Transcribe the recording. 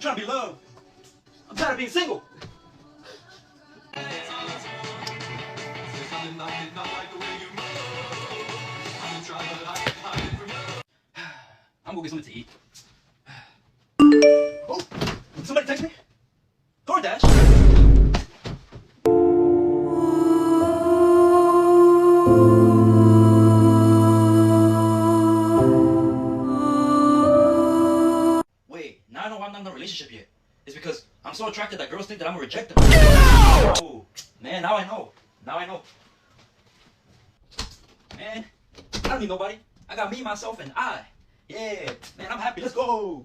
I'm trying to be loved. I'm tired of being single. I'm gonna get something to eat. Oh, somebody text me? DoorDash? Wait, now I know why I'm not in a relationship yet. It's because I'm so attracted that girls think that I'm gonna reject them. Oh, man, now I know. Now I know. Man, I don't need nobody. I got me, myself, and I. Yeah, man, I'm happy. Let's go.